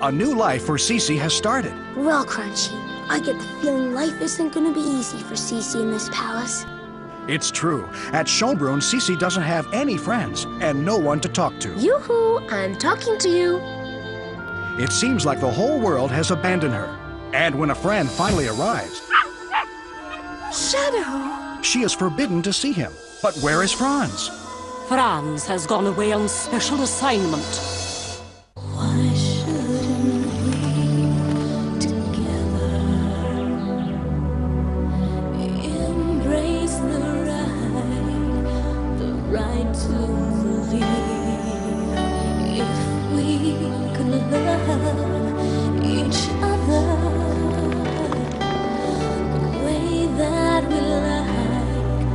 A new life for Sissi has started. Well, Crunchy, I get the feeling life isn't gonna be easy for Sissi in this palace. It's true. At Schönbrunn, Sissi doesn't have any friends and no one to talk to. Yoo-hoo, I'm talking to you. It seems like the whole world has abandoned her. And when a friend finally arrives, Shadow! she is forbidden to see him. But where is Franz? Franz has gone away on special assignment. Why shouldn't we together embrace the right to believe? If we could love each other the way that we like,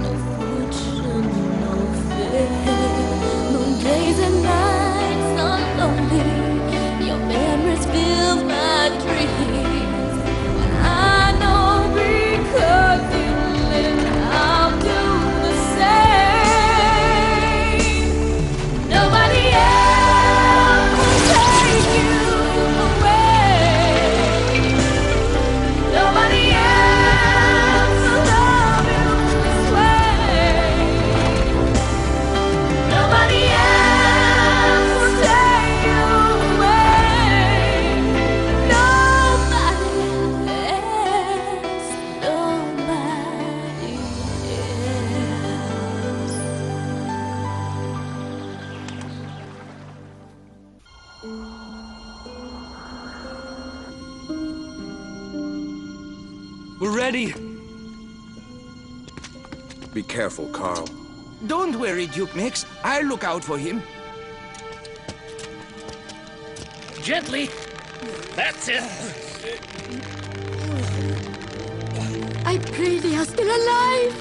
no fortune, no fame, no days and nights are lonely. Your memories fill my dreams, and I know because you live, I'll do the same. Nobody else will take you away. Nobody else will love you this way. Nobody else will take you away. Nobody else. Nobody We're ready. Be careful, Carl. Don't worry, Duke Mix. I'll look out for him. Gently. That's it. I pray they are still alive.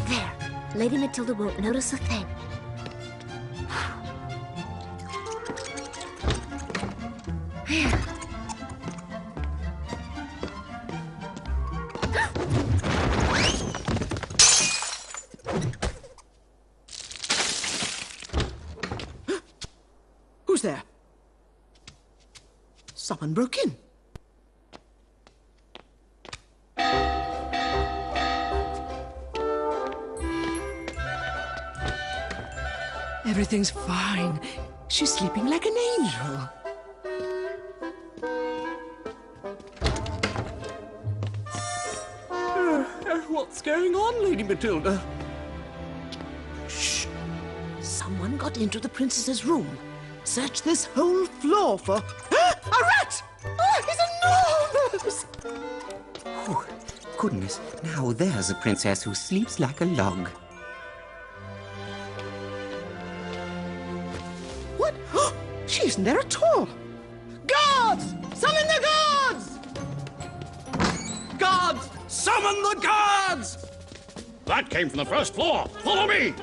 There. Lady Matilda won't notice a thing. Who's there? Someone broke in. Everything's fine. She's sleeping like an angel. What's going on, Lady Matilda? Shh! Someone got into the princess's room. Search this whole floor for... A rat! Oh, he's enormous! Oh, goodness. Now there's a princess who sleeps like a log. What? She isn't there at all. Guards! Summon the guards! Guards! Summon the guards! That came from the first floor. Follow me.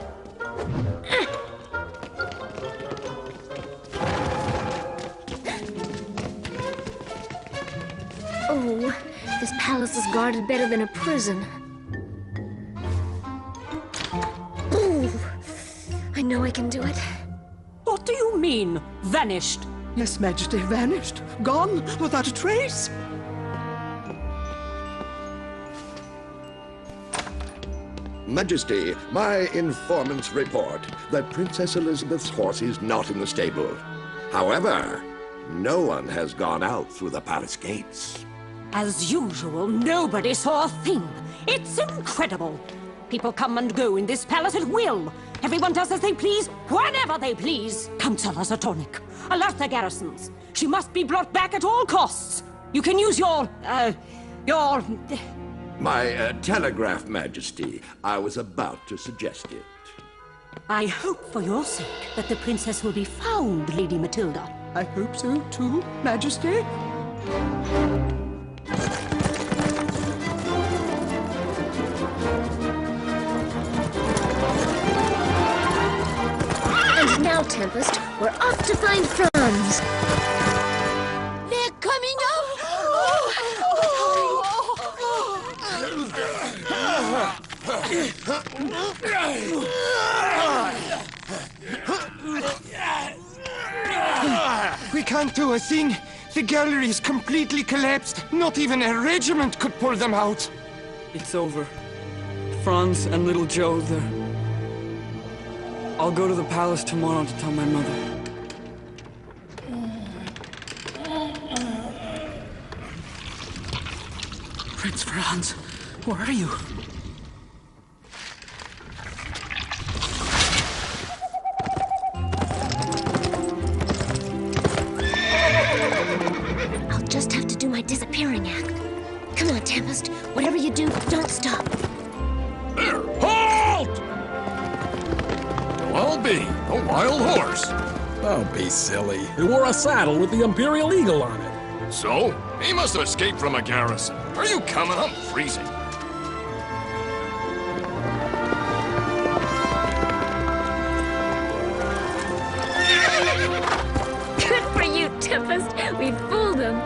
Oh, this palace is guarded better than a prison. Ooh, I know I can do it. What do you mean, vanished? Yes, Majesty, vanished. Gone without a trace. Majesty, my informants report that Princess Elizabeth's horse is not in the stable. However, no one has gone out through the palace gates. As usual, nobody saw a thing. It's incredible. People come and go in this palace at will. Everyone does as they please, whenever they please. Come tell us, Atonic. Alert the garrisons. She must be brought back at all costs. You can use your My telegraph, Majesty. I was about to suggest it. I hope for your sake that the princess will be found, Lady Matilda. I hope so too, Majesty. And now, Tempest, we're off to find Franz. They're coming up! We can't do a thing. The gallery is completely collapsed. Not even a regiment could pull them out. It's over. Franz and little Joe, I'll go to the palace tomorrow to tell my mother. Prince Franz, where are you? I'll just have to do my disappearing act. Come on, Tempest. Whatever you do, don't stop. There! Halt! I'll be a wild horse. Don't be silly. He wore a saddle with the Imperial Eagle on it. So? He must have escaped from a garrison. Are you coming? I'm freezing. Good for you, Tempest. We fooled him.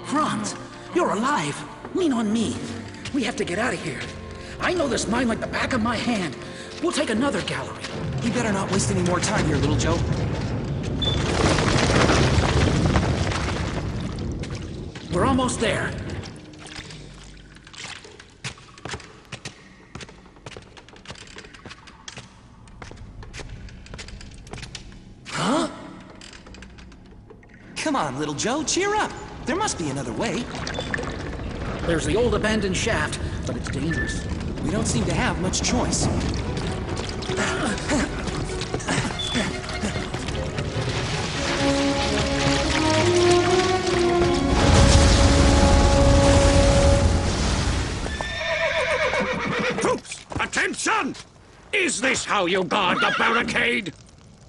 Franz, you're alive. Lean on me. We have to get out of here. I know this mine like the back of my hand. We'll take another gallery. You better not waste any more time here, little Joe. We're almost there. Huh? Come on, little Joe, cheer up. There must be another way. There's the old abandoned shaft, but it's dangerous. We don't seem to have much choice. Troops, attention! Is this how you guard the barricade?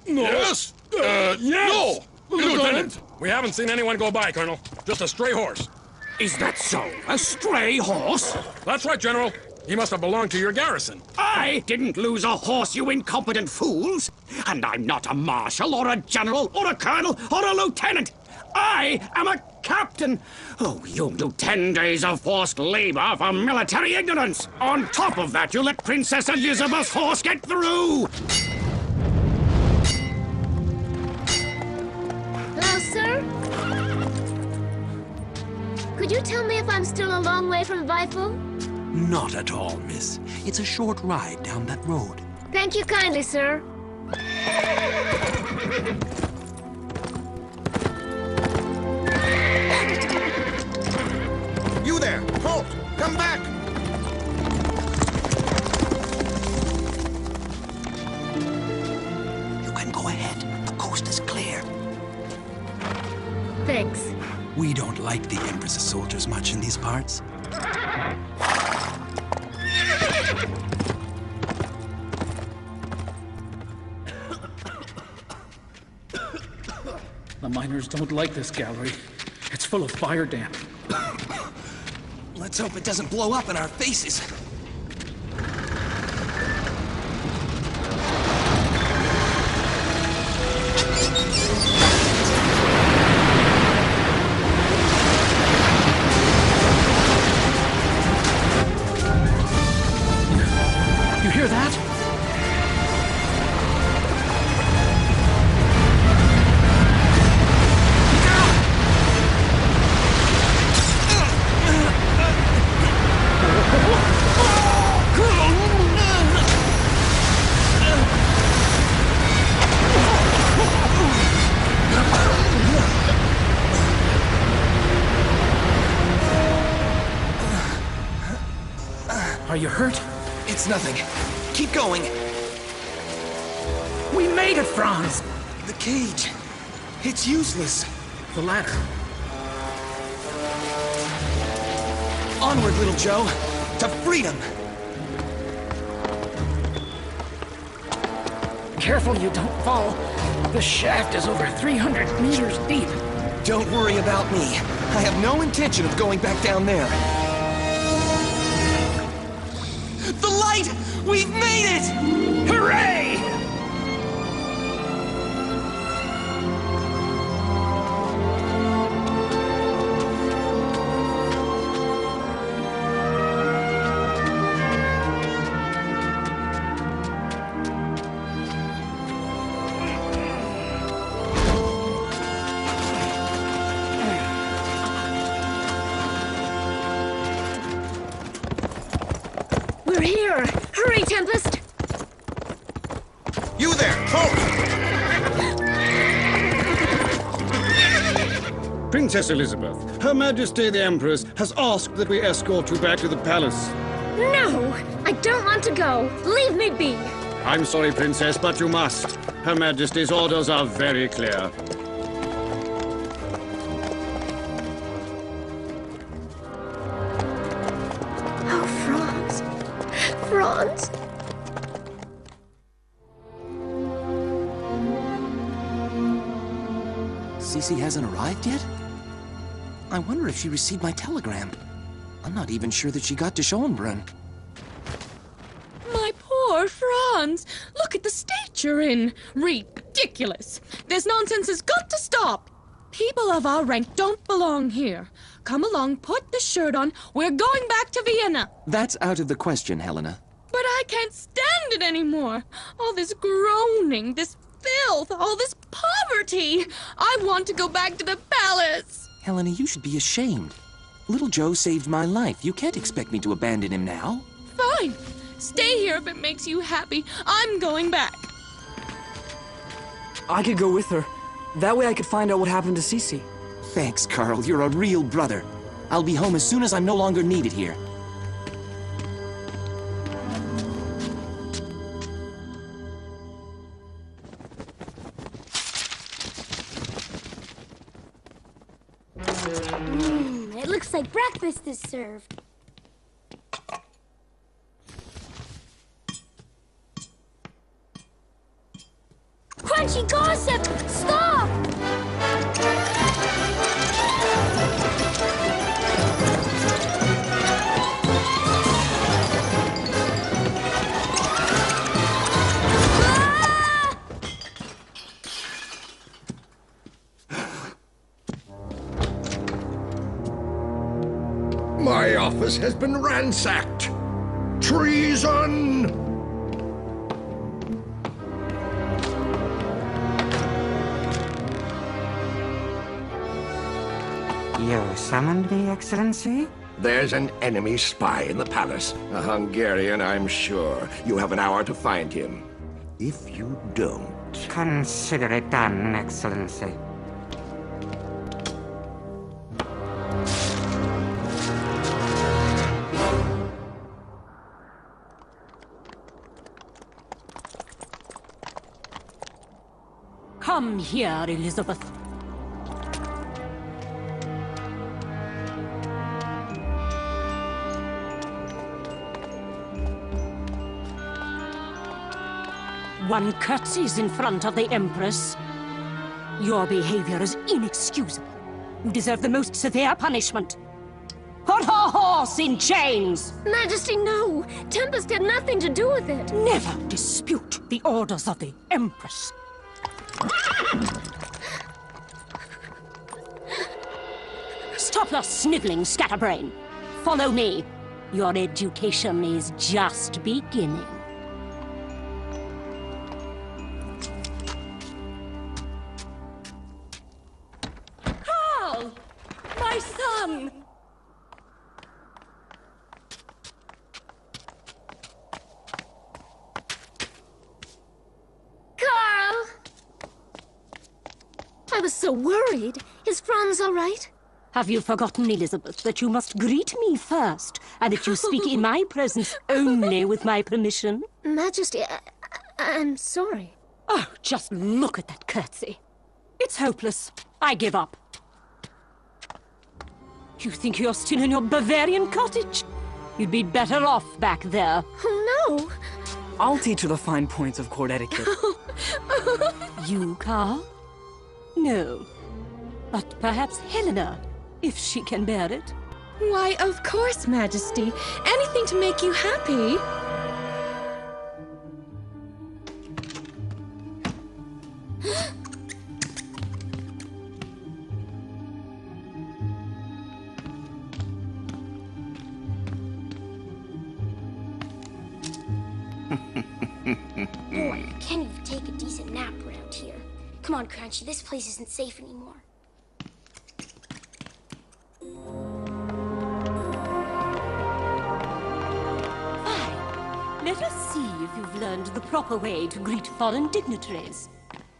No. Yes? Yes! No! Lieutenant! We haven't seen anyone go by, Colonel. Just a stray horse. Is that so? A stray horse? That's right, General. He must have belonged to your garrison. I didn't lose a horse, you incompetent fools! And I'm not a marshal, or a general, or a colonel, or a lieutenant! I am a captain! Oh, you do 10 days of forced labor for military ignorance! On top of that, you let Princess Elizabeth's horse get through! Hello, sir? Could you tell me if I'm still a long way from Weifel? Not at all, miss. It's a short ride down that road. Thank you kindly, sir. You there! Halt! Come back! You can go ahead. The coast is clear. Thanks. We don't like the Empress's soldiers much in these parts. The miners don't like this gallery. It's full of fire damp. Let's hope it doesn't blow up in our faces. You hear that? Are you hurt? It's nothing. Keep going. We made it, Franz! The cage. It's useless. The ladder. Onward, little Joe. To freedom! Careful you don't fall. The shaft is over 300 meters deep. Don't worry about me. I have no intention of going back down there. The light! We've made it! Hooray! We're here! Hurry, Tempest! You there, halt! Princess Elizabeth, Her Majesty the Empress has asked that we escort you back to the palace. No! I don't want to go! Leave me be! I'm sorry, Princess, but you must. Her Majesty's orders are very clear. Oh, Franz. Franz. Sissi hasn't arrived yet? I wonder if she received my telegram. I'm not even sure that she got to Schönbrunn. My poor Franz! Look at the state you're in! Ridiculous! This nonsense has got to stop! People of our rank don't belong here. Come along, put the shirt on. We're going back to Vienna. That's out of the question, Helena. But I can't stand it anymore. All this groaning, this filth, all this poverty. I want to go back to the palace. Helena, you should be ashamed. Little Joe saved my life. You can't expect me to abandon him now. Fine. Stay here if it makes you happy. I'm going back. I could go with her. That way I could find out what happened to Sissi. Thanks, Carl. You're a real brother. I'll be home as soon as I'm no longer needed here. It looks like breakfast is served. Crunchy gossip! Stop! My office has been ransacked. Treason! You summoned me, Excellency? There's an enemy spy in the palace. A Hungarian, I'm sure. You have an hour to find him. If you don't... Consider it done, Excellency. Come here, Elizabeth. One curtsies in front of the Empress. Your behavior is inexcusable. You deserve the most severe punishment. Put her horse in chains! Majesty, no! Tempest had nothing to do with it. Never dispute the orders of the Empress. Stop your sniveling, scatterbrain. Follow me. Your education is just beginning. Carl! My son! Carl! I was so worried. Is Franz all right? Have you forgotten, Elizabeth, that you must greet me first, and that you speak in my presence only with my permission? Majesty, I'm sorry. Oh, just look at that curtsy. It's hopeless. I give up. You think you're still in your Bavarian cottage? You'd be better off back there. Oh, no. I'll teach her the fine points of court etiquette. You, Carl? No. But perhaps Helena, if she can bear it. Why, of course, Majesty. Anything to make you happy. Boy, can you take a decent nap around here? Come on, Crunchy, this place isn't safe anymore. Fine. Let us see if you've learned the proper way to greet foreign dignitaries.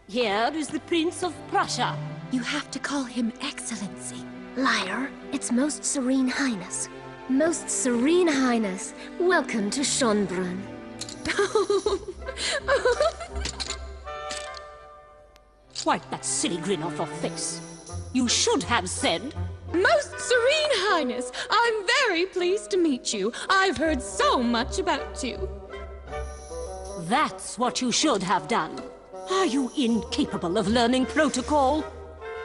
Here is the Prince of Prussia. You have to call him Excellency. Liar, it's Most Serene Highness. Most Serene Highness, welcome to Schönbrunn. Wipe that silly grin off your face. You should have said, Most Serene Highness, I'm very pleased to meet you. I've heard so much about you. That's what you should have done. Are you incapable of learning protocol?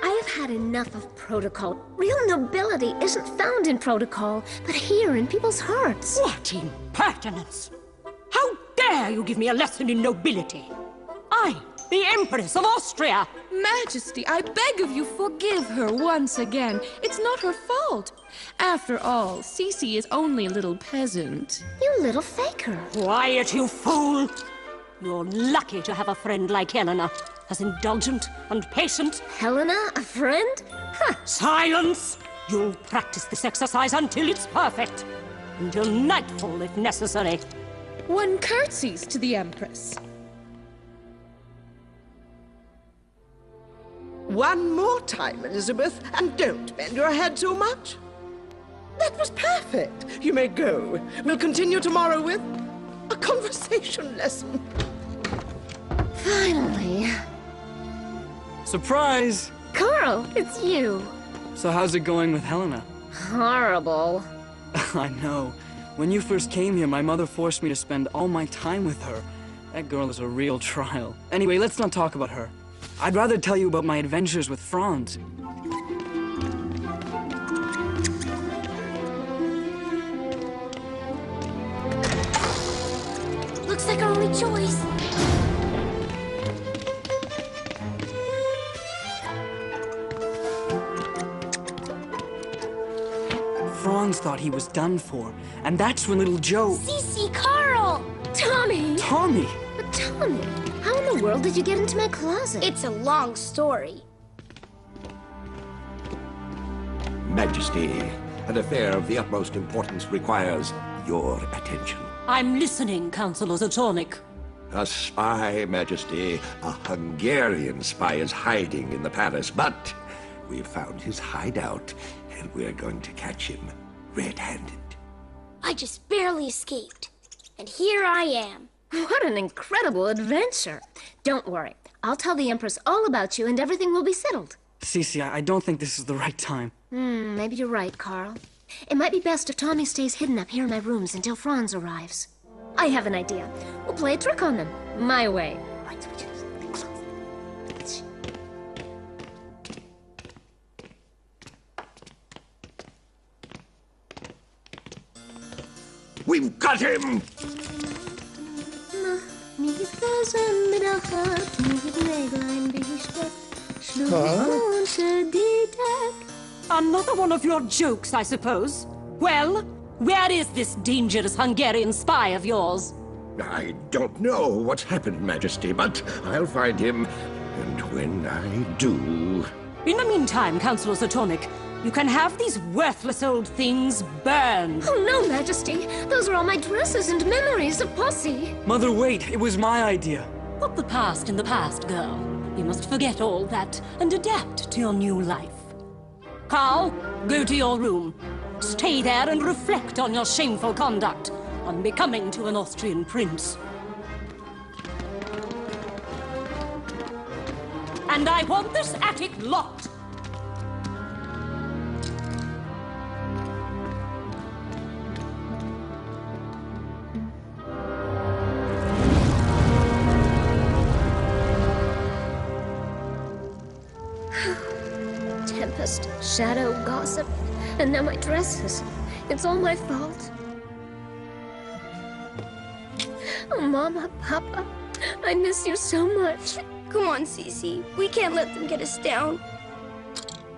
I have had enough of protocol. Real nobility isn't found in protocol, but here in people's hearts. What impertinence! How dare you give me a lesson in nobility? I, the Empress of Austria! Majesty, I beg of you, forgive her once again. It's not her fault. After all, Sissi is only a little peasant. You little faker. Quiet, you fool! You're lucky to have a friend like Helena, as indulgent and patient. Helena, a friend? Huh. Silence! You'll practice this exercise until it's perfect. Until nightfall, if necessary. One curtsies to the Empress. One more time, Elizabeth, and don't bend your head so much. That was perfect. You may go. We'll continue tomorrow with a conversation lesson. Finally. Surprise! Carl, it's you. So how's it going with Helena? Horrible. I know. When you first came here, my mother forced me to spend all my time with her. That girl is a real trial. Anyway, let's not talk about her. I'd rather tell you about my adventures with Franz. Looks like our only choice. Franz thought he was done for, and that's when little Joe... Sissi, Carl! Tommy! Tommy! But Tommy, how in the world did you get into my closet? It's a long story. Majesty, an affair of the utmost importance requires your attention. I'm listening, Counselor Zatonic. A spy, Majesty. A Hungarian spy is hiding in the palace, but we've found his hideout, and we're going to catch him red-handed. I just barely escaped. And here I am. What an incredible adventure. Don't worry. I'll tell the Empress all about you and everything will be settled. Sissi, I don't think this is the right time. Maybe you're right, Carl. It might be best if Tommy stays hidden up here in my rooms until Franz arrives. I have an idea. We'll play a trick on them. My way. We've got him! Another one of your jokes, I suppose. Well, where is this dangerous Hungarian spy of yours? I don't know what's happened, Majesty, but I'll find him. And when I do... In the meantime, Counselor Zatonic, you can have these worthless old things burned. Oh, no, Majesty. Those are all my dresses and memories of Posse. Mother, wait. It was my idea. Put the past in the past, girl. You must forget all that and adapt to your new life. Carl, go to your room. Stay there and reflect on your shameful conduct, unbecoming to an Austrian prince. And I want this attic locked. Tempest, shadow, gossip, and now my dresses. It's all my fault. Oh, Mama, Papa, I miss you so much. Come on, Sissi. We can't let them get us down.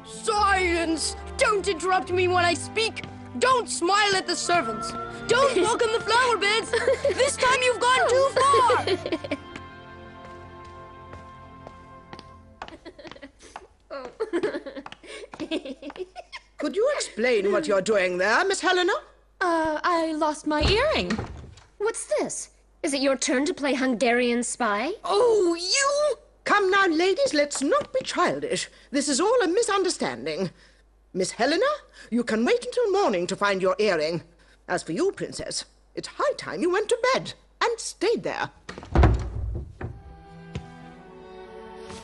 Silence! Don't interrupt me when I speak. Don't smile at the servants. Don't walk in the flower beds. This time you've gone too far. Could you explain what you're doing there, Miss Helena? I lost my earring. What's this? Is it your turn to play Hungarian spy? Oh, you! Come now, ladies, let's not be childish. This is all a misunderstanding. Miss Helena, you can wait until morning to find your earring. As for you, Princess, it's high time you went to bed and stayed there.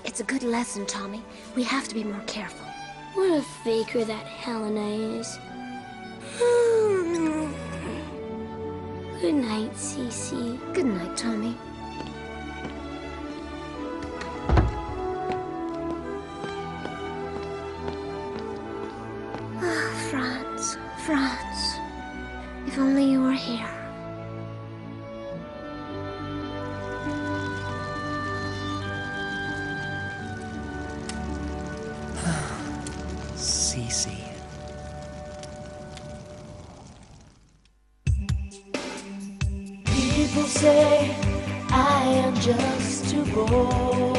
It's a good lesson, Tommy. We have to be more careful. What a faker that Helena is. Good night, Sissi. Good night, Tommy. Ah, Franz, Franz. If only you were here. Sissi. People say I am just too bold.